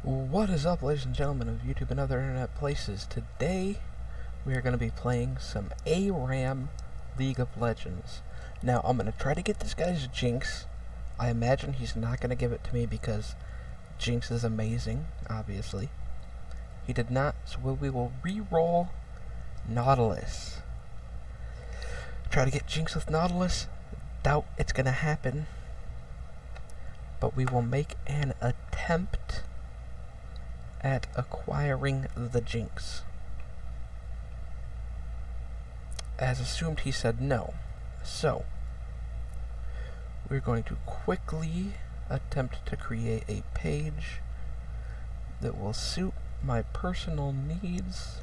What is up, ladies and gentlemen of YouTube and other internet places? Today we are going to be playing some ARAM League of Legends. Now I'm going to try to get this guy's Jinx. I imagine he's not going to give it to me because Jinx is amazing, obviously. He did not, so we will re-roll Nautilus. Try to get Jinx with Nautilus. Doubt it's going to happen. But we will make an attempt at acquiring the Jinx. As assumed, he said no. So, we're going to quickly attempt to create a page that will suit my personal needs.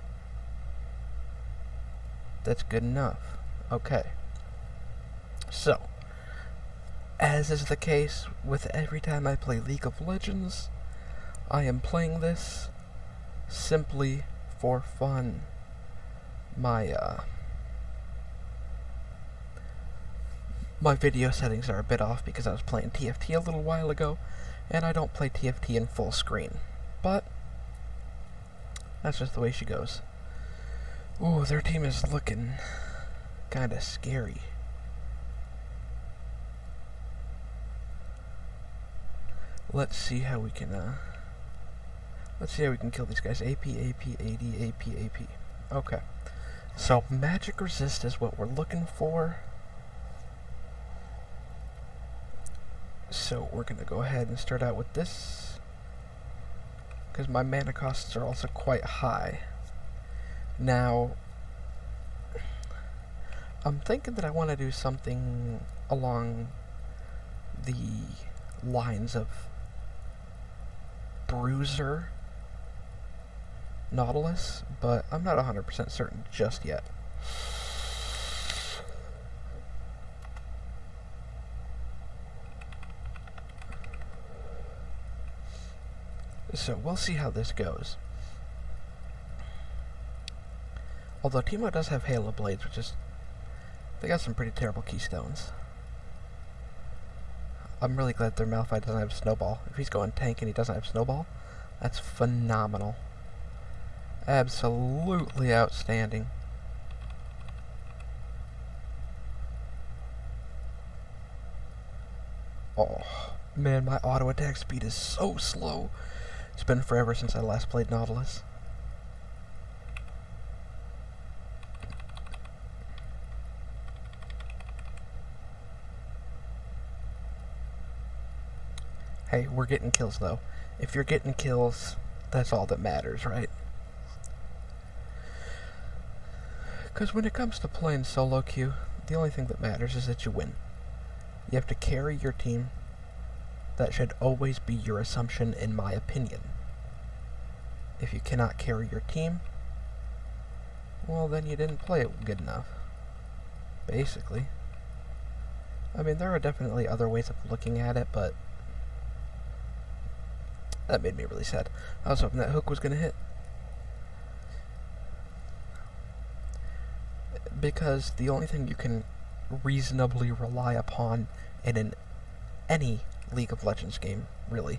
That's good enough. Okay. So, as is the case with every time I play League of Legends, I am playing this simply for fun. My video settings are a bit off because I was playing TFT a little while ago, and I don't play TFT in full screen. But that's just the way she goes. Ooh, their team is looking kinda scary. Let's see how we can kill these guys. AP, AP, AD, AP, AP. Okay. So, magic resist is what we're looking for. So, we're going to go ahead and start out with this, because my mana costs are also quite high. Now, I'm thinking that I want to do something along the lines of Bruiser Nautilus, but I'm not 100% certain just yet. So we'll see how this goes. Although Teemo does have Halo Blades, which is... they got some pretty terrible keystones. I'm really glad their Malphite doesn't have Snowball. If he's going tank and he doesn't have Snowball, that's phenomenal. Absolutely outstanding. Oh, man, my auto attack speed is so slow. It's been forever since I last played Nautilus. Hey, we're getting kills, though. If you're getting kills, that's all that matters, right? Because when it comes to playing solo queue, the only thing that matters is that you win. You have to carry your team. That should always be your assumption, in my opinion. If you cannot carry your team, well, then you didn't play it good enough. Basically. I mean, there are definitely other ways of looking at it, but that made me really sad. I was hoping that hook was going to hit. Because the only thing you can reasonably rely upon in any League of Legends game, really,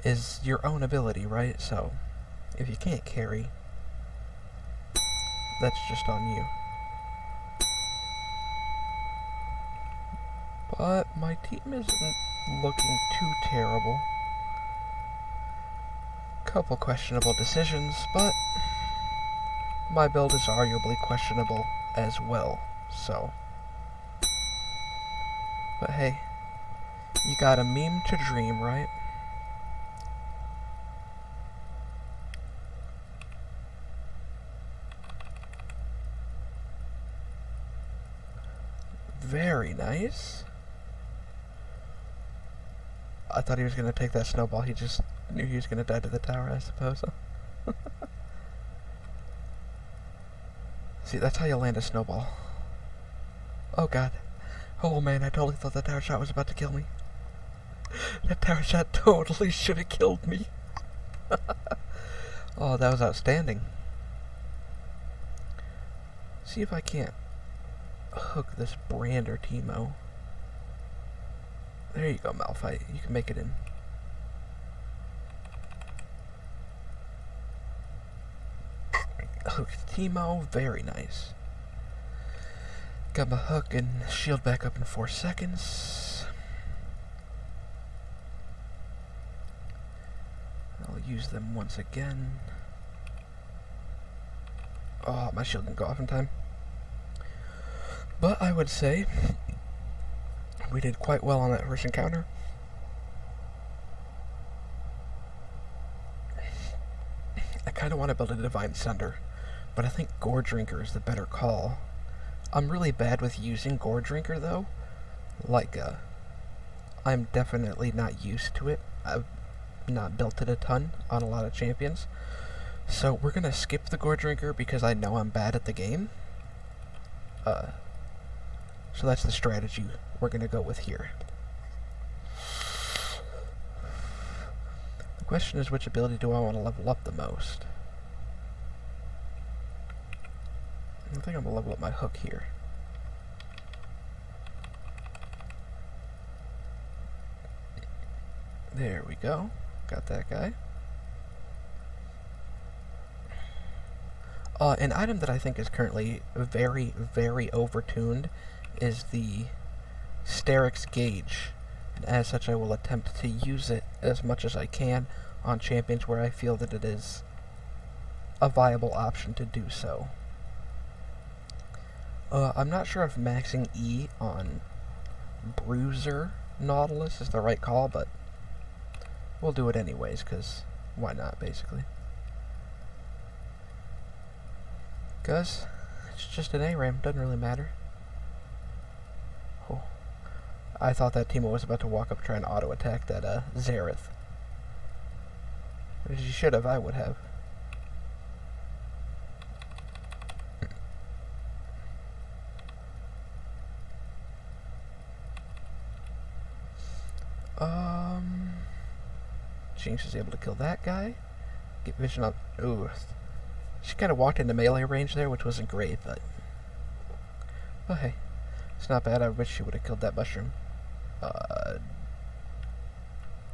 is your own ability, right? So, if you can't carry, that's just on you. But my team isn't looking too terrible. Couple questionable decisions, but my build is arguably questionable as well, so. But hey, you got a meme to dream, right? Very nice. I thought he was going to take that snowball. He just knew he was going to die to the tower, I suppose. See, that's how you land a snowball. Oh god. Oh man, I totally thought that tower shot was about to kill me. That tower shot totally should have killed me. Oh, that was outstanding. See if I can't hook this Brander Teemo. There you go, Malphite. You can make it in. hooked Teemo, very nice. Got my hook and shield back up in 4 seconds. I'll use them once again. Oh, my shield didn't go off in time. But I would say we did quite well on that first encounter. I kind of want to build a Divine Sunder, but I think Gore Drinker is the better call. I'm really bad with using Gore Drinker, though. Like, I'm definitely not used to it. I've not built it a ton on a lot of champions. So we're going to skip the Gore Drinker because I know I'm bad at the game. So that's the strategy we're going to go with here. The question is, which ability do I want to level up the most? I think I'm going to level up my hook here. There we go. Got that guy. An item that I think is currently very, very overtuned is the Sterix Gauge. And as such, I will attempt to use it as much as I can on champions where I feel that it is a viable option to do so. I'm not sure if maxing E on Bruiser Nautilus is the right call, but we'll do it anyways, because why not, basically. Because it's just an ARAM, doesn't really matter. Oh. I thought that Teemo was about to walk up trying to auto-attack that Xerath. As you should have, I would have. Jinx is able to kill that guy. Get vision on... Ooh. She kind of walked into melee range there, which wasn't great, but... Oh, hey. It's not bad. I wish she would have killed that mushroom.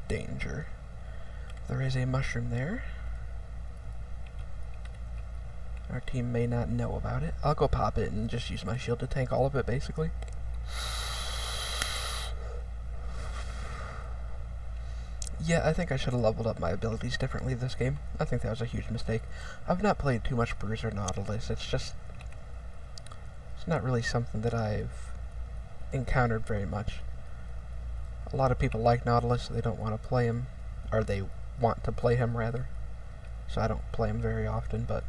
Danger. There is a mushroom there. Our team may not know about it. I'll go pop it and just use my shield to tank all of it, basically. Yeah, I think I should have leveled up my abilities differently this game. I think that was a huge mistake. I've not played too much Bruiser Nautilus. It's not really something that I've encountered very much. A lot of people like Nautilus, so they don't want to play him. Or they want to play him, rather. So I don't play him very often, but...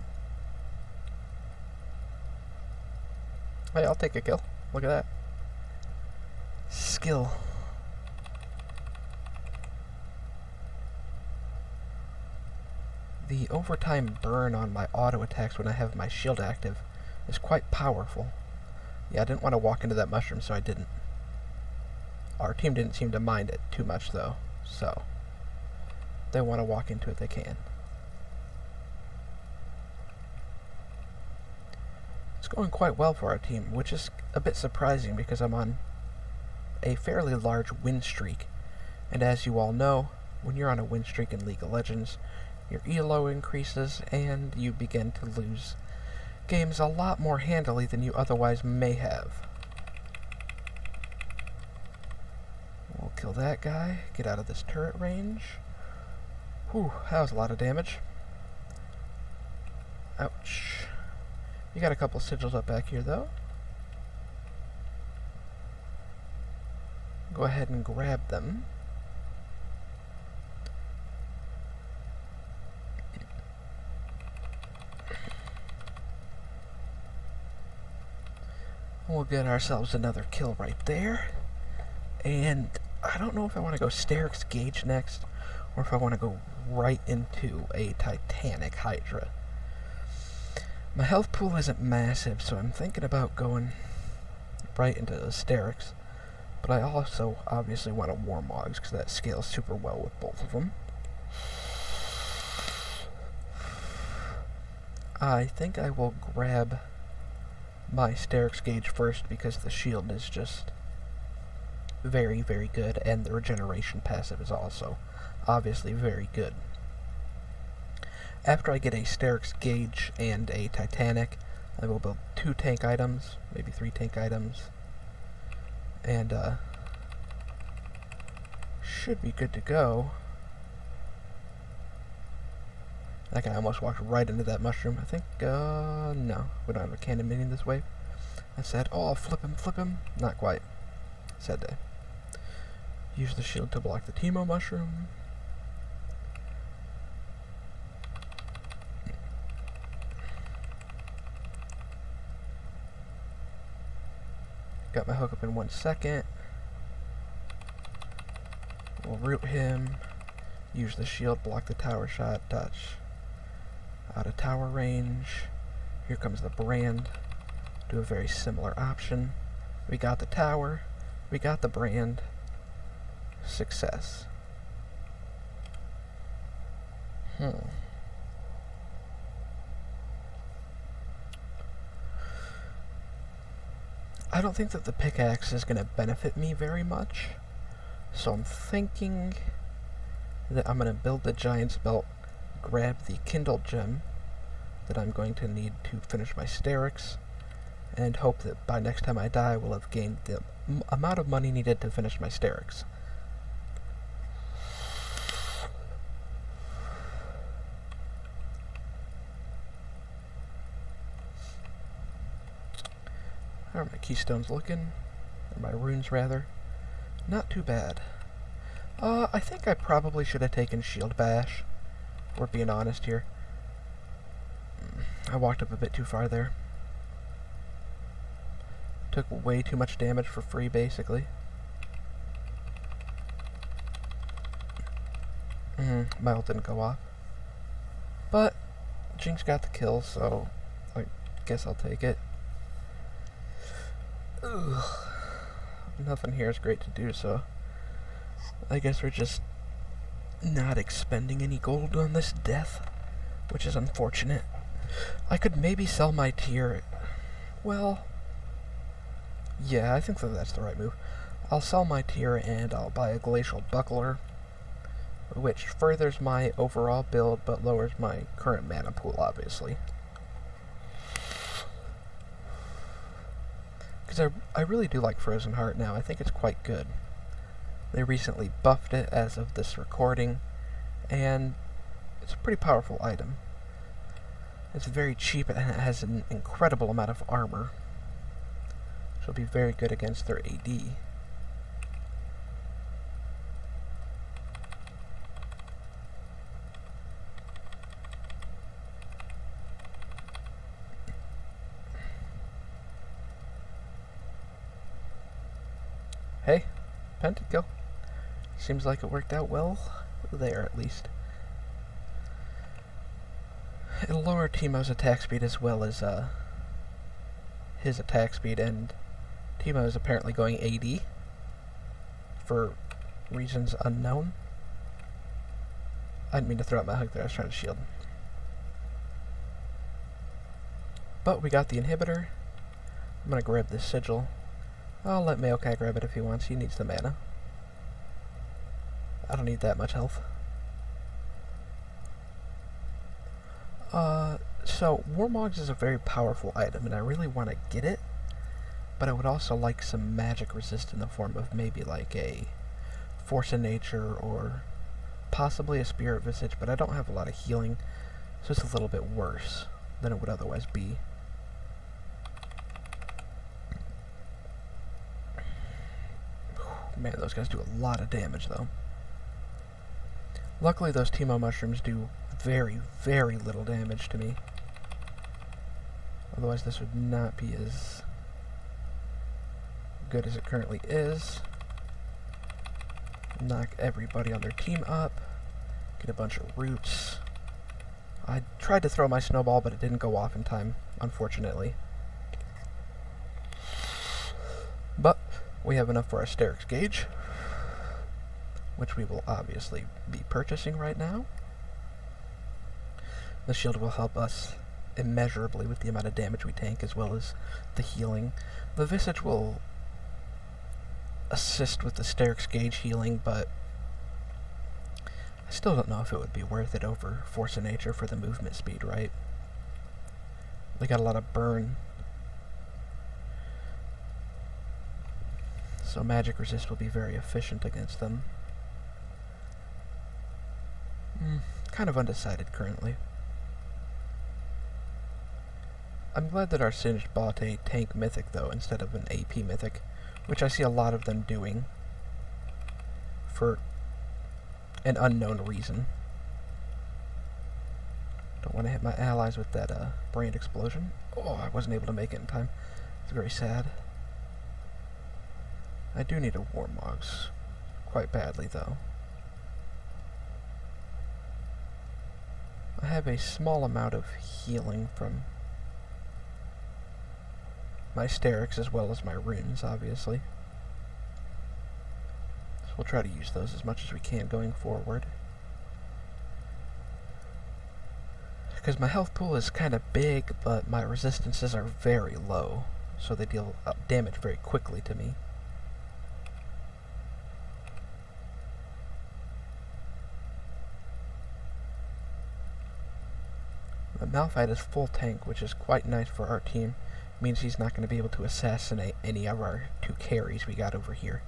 Hey, I'll take a kill. Look at that. Skill. The overtime burn on my auto attacks when I have my shield active is quite powerful. Yeah, I didn't want to walk into that mushroom, so I didn't. Our team didn't seem to mind it too much, though, so if they want to walk into it, they can. It's going quite well for our team, which is a bit surprising because I'm on a fairly large win streak. And as you all know, when you're on a win streak in League of Legends, your elo increases and you begin to lose games a lot more handily than you otherwise may have. We'll kill that guy, get out of this turret range. Whew, that was a lot of damage. Ouch. You got a couple sigils up back here, though. Go ahead and grab them. We'll get ourselves another kill right there. And I don't know if I want to go Sterix Gauge next, or if I want to go right into a Titanic Hydra. My health pool isn't massive, so I'm thinking about going right into the Sterix. But I also obviously want a Warmogs, because that scales super well with both of them. I think I will grab my Sterix Gauge first, because the shield is just very, very good, and the regeneration passive is also obviously very good. After I get a Sterix Gauge and a Titanic, I will build 2 tank items, maybe 3 tank items, and should be good to go. That guy almost walked right into that mushroom. I think, no, we don't have a cannon minion this way. I said, oh, I'll flip him. Not quite. Sad day. Use the shield to block the Teemo mushroom. Got my hook up in 1 second. We'll root him. Use the shield, block the tower shot, touch. Out of tower range. Here comes the brand. Do a very similar option. We got the tower. We got the brand. Success. I don't think that the pickaxe is going to benefit me very much. So I'm thinking that I'm going to build the Giant's Belt, grab the Kindle Gem that I'm going to need to finish my Sterix, and hope that by next time I die, I will have gained the amount of money needed to finish my Sterix. How are my keystones looking? Or my runes, rather. Not too bad. I think I probably should have taken Shield Bash, if we're being honest here. I walked up a bit too far there. Took way too much damage for free, basically. My ult didn't go off. But, Jinx got the kill, so I guess I'll take it. Ugh. Nothing here is great to do, so I guess we're just not expending any gold on this death, which is unfortunate. I could maybe sell my tier. Well, yeah, I think that that's the right move. I'll sell my tier and I'll buy a Glacial Buckler, which furthers my overall build but lowers my current mana pool, obviously. Because I really do like Frozen Heart now. I think it's quite good. They recently buffed it as of this recording, and it's a pretty powerful item. It's very cheap and it has an incredible amount of armor. So it'll be very good against their AD. Hey, pentakill. Seems like it worked out well there, at least. It'll lower Teemo's attack speed as well as his attack speed, and Teemo is apparently going AD for reasons unknown. I didn't mean to throw out my hook there, I was trying to shield. But we got the inhibitor. I'm gonna grab this sigil. I'll let Maokai grab it if he wants. He needs the mana. I don't need that much health. So Warmogs is a very powerful item, and I really want to get it, but I would also like some magic resist in the form of maybe like a Force of Nature or possibly a Spirit Visage, but I don't have a lot of healing, so it's a little bit worse than it would otherwise be. Man, those guys do a lot of damage, though. Luckily, those Teemo mushrooms do very, very little damage to me. Otherwise, this would not be as good as it currently is. Knock everybody on their team up. Get a bunch of roots. I tried to throw my snowball, but it didn't go off in time, unfortunately. But we have enough for our Sterix Gauge, which we will obviously be purchasing right now. The shield will help us immeasurably with the amount of damage we tank, as well as the healing. The Visage will assist with the Sterix Gauge healing, but I Still don't know if it would be worth it over Force of Nature for the movement speed, right? They got a lot of burn. So magic resist will be very efficient against them. Kind of undecided currently. I'm glad that our Singed bought a tank mythic though instead of an AP mythic, which I see a lot of them doing for an unknown reason. Don't want to hit my allies with that brand explosion. Oh, I wasn't able to make it in time. It's very sad. I do need a Warmogs quite badly though. I have a small amount of healing from my Sterix as well as my runes, obviously. So we'll try to use those as much as we can going forward. Because my health pool is kind of big, but my resistances are very low, so they deal damage very quickly to me. Malphite is full tank, which is quite nice for our team. Means he's not going to be able to assassinate any of our 2 carries we got over here.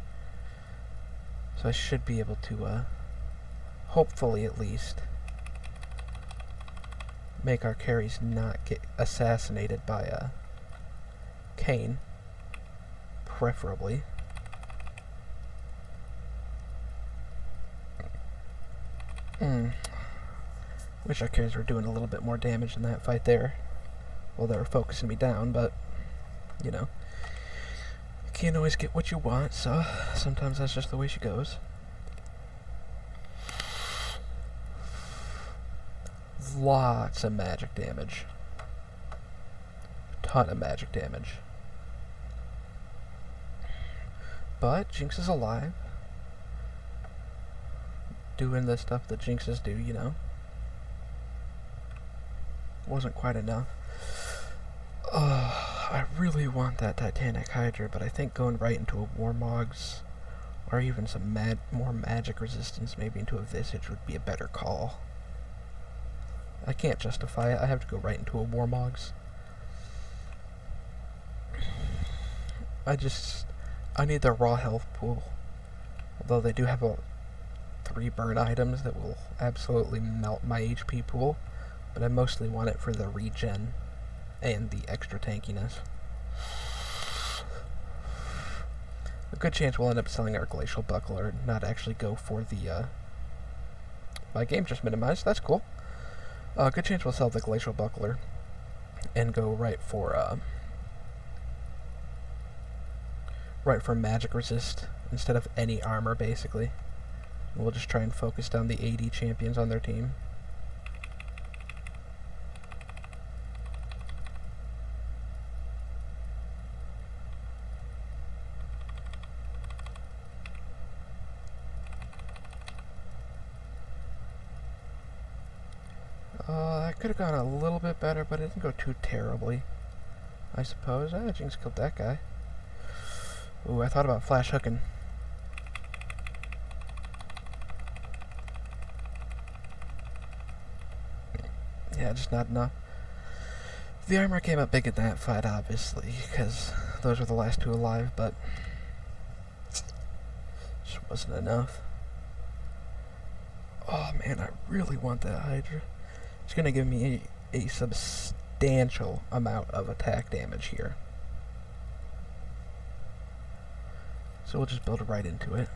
So I should be able to, hopefully at least, make our carries not get assassinated by Kane, preferably. Wish our carries were doing a little bit more damage in that fight there. Well, they were focusing me down, but, you know, you can't always get what you want, so sometimes that's just the way she goes. Lots of magic damage. Ton of magic damage. But Jinx is alive. Doing the stuff that Jinxes do, you know. Wasn't quite enough. I really want that Titanic Hydra, but I think going right into a Warmogs, or even some more magic resistance, maybe into a Visage, would be a better call. I can't justify it. I have to go right into a Warmogs. I need the raw health pool. Although they do have 3 burn items that will absolutely melt my HP pool. But I mostly want it for the regen and the extra tankiness. A good chance we'll end up selling our Glacial Buckler, not actually go for the, my game just minimized, that's cool. Good chance we'll sell the Glacial Buckler and go right for magic resist instead of any armor, basically. We'll just try and focus down the AD champions on their team. That could have gone a little bit better, but it didn't go too terribly, I suppose. Jinx killed that guy. Ooh, I thought about flash hooking. Yeah, just not enough. The armor came up big in that fight, obviously, because those were the last 2 alive, but just wasn't enough. Oh man, I really want that Hydra. It's going to give me a substantial amount of attack damage here. So we'll just build right into it.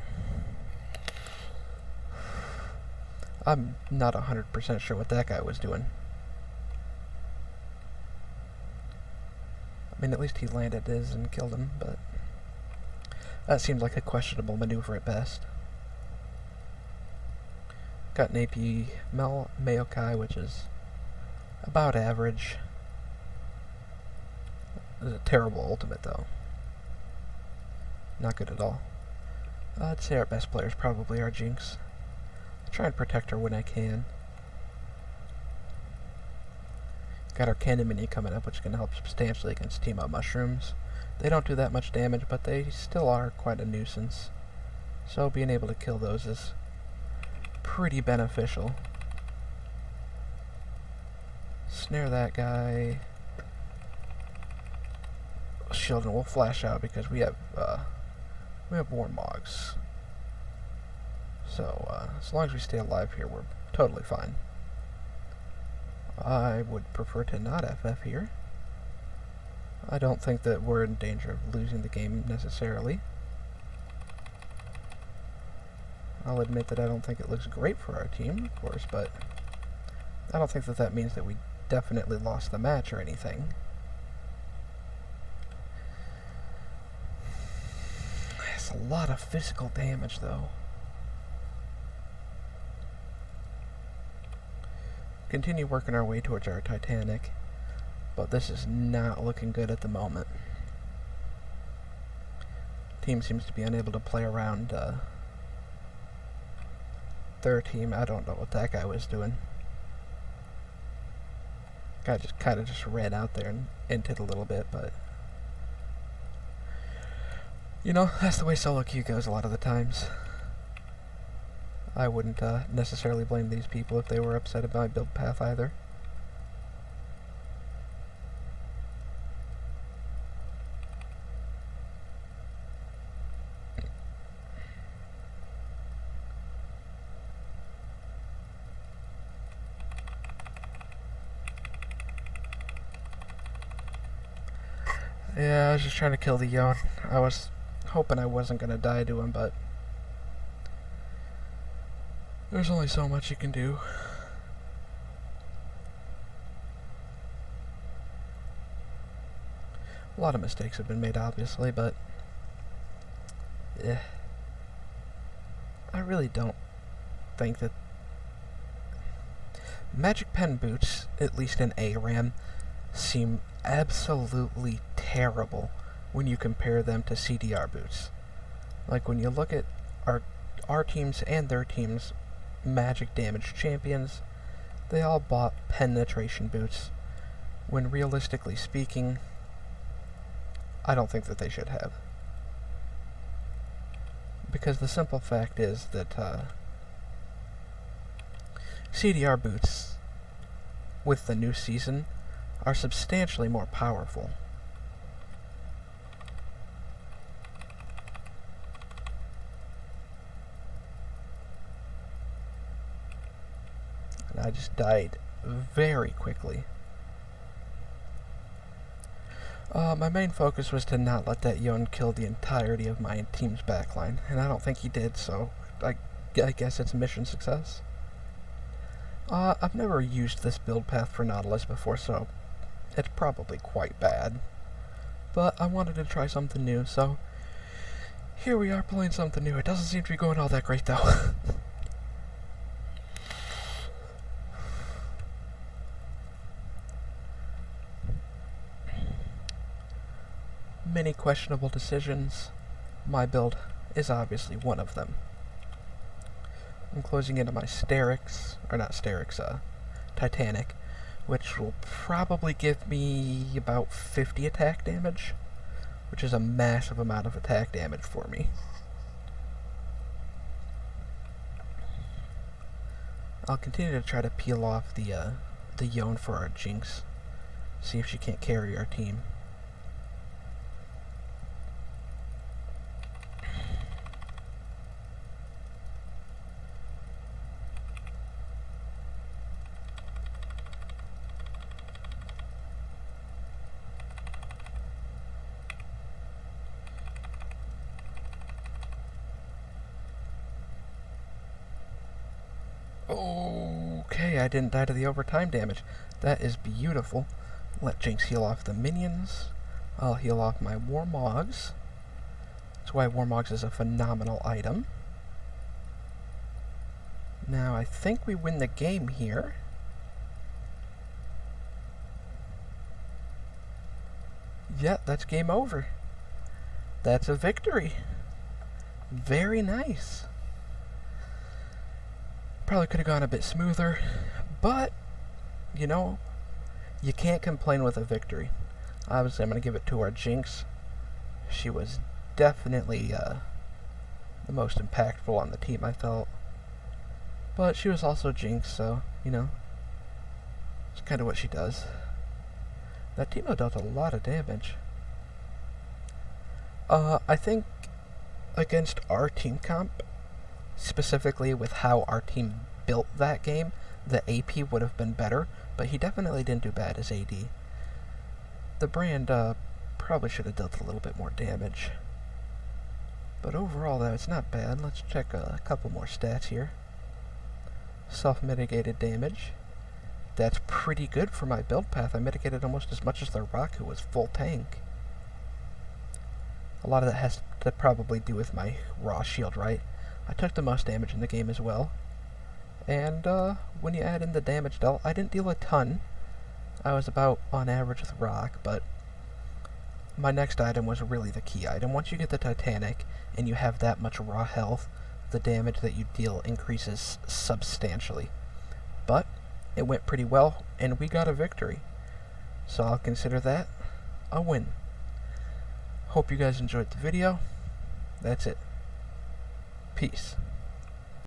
I'm not 100% sure what that guy was doing. I mean, at least he landed his and killed him, but that seems like a questionable maneuver at best. Got an AP Maokai, which is about average. It's a terrible ultimate, though. Not good at all. I'd say our best player is probably our Jinx. I'll try and protect her when I can. Got our Cannon Mini coming up, which is going to help substantially against Teemo Mushrooms. They don't do that much damage, but they still are quite a nuisance. So being able to kill those is pretty beneficial. Snare that guy. Shielding will flash out because we have warmogs. So as long as we stay alive here, we're totally fine. I would prefer to not FF here. I don't think that we're in danger of losing the game necessarily. I'll admit that I don't think it looks great for our team, of course, but I don't think that that means that we definitely lost the match or anything. It's a lot of physical damage, though. Continue working our way towards our Titanic, but this is not looking good at the moment. Team seems to be unable to play around their team. I don't know what that guy was doing. Guy just kind of just ran out there and inted a little bit, but you know, that's the way solo queue goes a lot of the times. I wouldn't necessarily blame these people if they were upset about my build path either. Yeah, I was just trying to kill the Yon. I was hoping I wasn't going to die to him, but there's only so much you can do. A lot of mistakes have been made, obviously, but I really don't think that Magic Pen boots, at least in ARAM, seem absolutely terrible when you compare them to CDR boots. Like, when you look at our teams and their teams' magic damage champions, they all bought penetration boots, when realistically speaking, I don't think that they should have. Because the simple fact is that CDR boots, with the new season, are substantially more powerful. And I just died very quickly. My main focus was to not let that Yon kill the entirety of my team's backline, and I don't think he did, so I guess it's mission success. I've never used this build path for Nautilus before, so it's probably quite bad. But I wanted to try something new, so here we are playing something new. It doesn't seem to be going all that great, though. Many questionable decisions. My build is obviously one of them. I'm closing into my Titanic, which will probably give me about 50 attack damage, which is a massive amount of attack damage for me. I'll continue to try to peel off the Yon for our Jinx, see if she can't carry our team. Okay, I didn't die to the overtime damage. That is beautiful. Let Jinx heal off the minions. I'll heal off my Warmogs. That's why Warmogs is a phenomenal item. Now, I think we win the game here. Yeah, that's game over. That's a victory. Very nice. Probably could have gone a bit smoother, but, you know, you can't complain with a victory. Obviously, I'm going to give it to our Jinx. She was definitely the most impactful on the team, I felt. But she was also Jinx, so, you know, it's kind of what she does. That Teemo dealt a lot of damage. I think against our team comp, specifically with how our team built that game, the AP would have been better, but he definitely didn't do bad as AD. The Brand probably should have dealt a little bit more damage. But overall, though, it's not bad. Let's check a couple more stats here. Self-mitigated damage. That's pretty good for my build path. I mitigated almost as much as their Rock, who was full tank. A lot of that has to probably do with my raw shield, right? I took the most damage in the game as well. And when you add in the damage dealt, I didn't deal a ton. I was about on average with Rock, but my next item was really the key item. Once you get the Titanic and you have that much raw health, the damage that you deal increases substantially. But it went pretty well, and we got a victory. So I'll consider that a win. Hope you guys enjoyed the video. That's it. Peace.